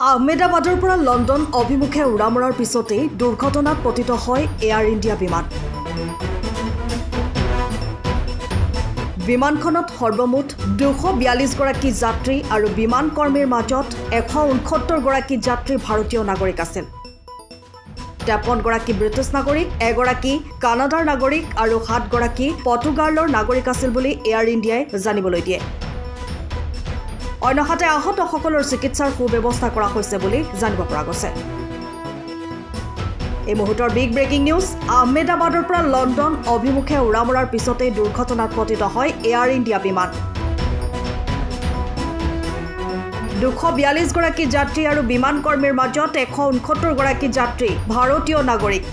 আহমেদাবাদৰ পৰা লণ্ডন অভিমুখে উৰা মৰাৰ পিছতেই দুৰ্ঘটনাত পতিত হয় এয়াৰ ইণ্ডিয়া বিমান। বিমানখনত সৰ্বমুঠ 242 গৰাকী যাত্ৰী আৰু বিমান কৰ্মীৰ মাজত 169 গৰাকী যাত্ৰী ভাৰতীয় নাগৰিক আছিল। 53 গৰাকী ব্ৰিটিছ নাগৰিক, 1 গৰাকী কানাডাৰ নাগৰিক আৰু 7 গৰাকী পৰ্তুগালৰ নাগৰিক আছিল বুলি এয়াৰ ইণ্ডিয়াই জানিবলৈ দিয়ে। অন্যহাতে আহতসকলৰ চিকিৎসাৰ সুব্যৱস্থা কৰা হৈছে বুলি জানিব পৰা গৈছে। এই মুহূৰ্তৰ বিগ ব্ৰেকিং নিউজ। আহমেদাবাদৰ পৰা লণ্ডন অভিমুখে উৰা মৰাৰ পিছতেই দুৰ্ঘটনাত পতিত হয় এয়াৰ ইণ্ডিয়া বিমান। 242 গৰাকী যাত্ৰী আৰু বিমান কৰ্মীৰ মাজত 169 গৰাকী যাত্ৰী ভাৰতীয় নাগৰিক,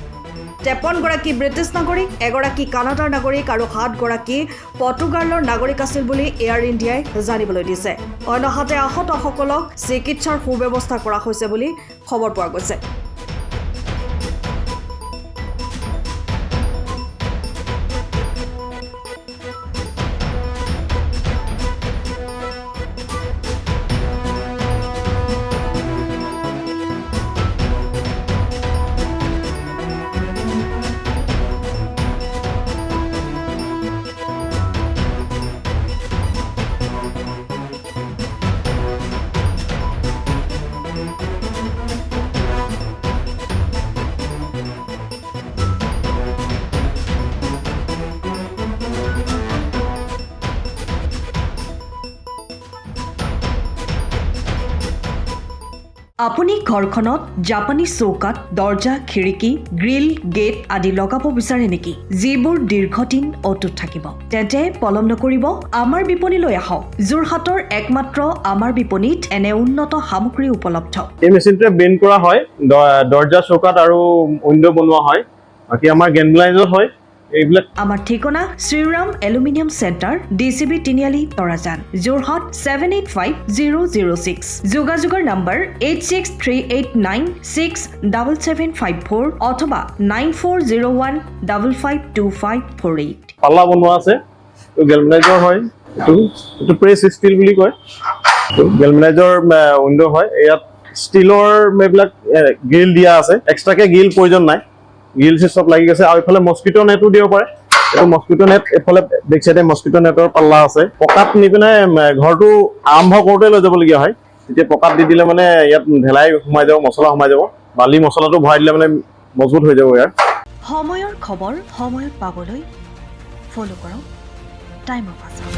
53 গৰাকী ব্ৰিটিছ নাগৰিক, 1 গৰাকী কানাডাৰ নাগৰিক আৰু 7 গৰাকী পৰ্তুগালৰ নাগৰিক আছিল বুলি এয়াৰ ইণ্ডিয়াই জানিবলৈ দিছে। অন্যহাতে আহতসকলক চিকিৎসাৰ সুব্যৱস্থা কৰা হৈছে বুলি খবৰ পোৱা গৈছে। আপুনি ঘৰখনত জাপানী চৌকাত দৰ্জা, খিৰিকী, গ্ৰিল, গেট আদি লগাব বিচাৰে নেকি? যিবোৰ দীৰ্ঘদিন অটুট থাকিব, তেন্তে পলম নকৰিব, আমাৰ বিপণীলৈ আহক। যোৰহাটৰ একমাত্ৰ আমাৰ বিপণীত এনে উন্নত সামগ্ৰী উপলব্ধ। এই মেচিনটোৱে বেণ্ড কৰা হয়, দৰ্জা, চৌকাত আৰু উইণ্ডো বনোৱা হয়। বাকী আমাৰ গেনলাইজত হয় এইবিলাক। আমাৰ ঠিকনা শ্ৰীৰাম এলুমিনিয়াম চেণ্টাৰ, DCB তিনিআলি, তৰাজান, যোৰহাট 785006। যোগাযোগৰ নম্বৰ 8638967754 অথবা 9401552548। পাল্লা বনোৱা আছে, গেলভেনাইজৰ হয়। এইটো প্ৰেছ ষ্টীল বুলি কয়। গেলভেনাইজৰ উইণ্ডো হয়। ইয়াত ষ্টীলৰ এইবিলাক গ্ৰিল দিয়া আছে, এক্সট্ৰাকে গ্ৰিল প্ৰয়োজন নাই। গ্ৰিল চব লাগি গৈছে আৰু এইফালে মস্কিটো নেটো দিব পাৰে। এইটো মস্কিটো নেট, এইফালে বেক চাইডে মস্কিটো নেটৰ পাল্লা আছে। পকাত নি পিনে ঘৰটো আৰম্ভ কৰোঁতে লৈ যাবলগীয়া হয়। তেতিয়া পকাত দি দিলে মানে ইয়াত ঢেলাই সোমাই যাব, মছলা সোমাই যাব। বালি মছলাটো ভৰাই দিলে মানে মজবুত হৈ যাব। ইয়াৰ সময়ৰ খবৰ সময়ত পাবলৈ ফ'ল' কৰক টাইম অফ আছাম।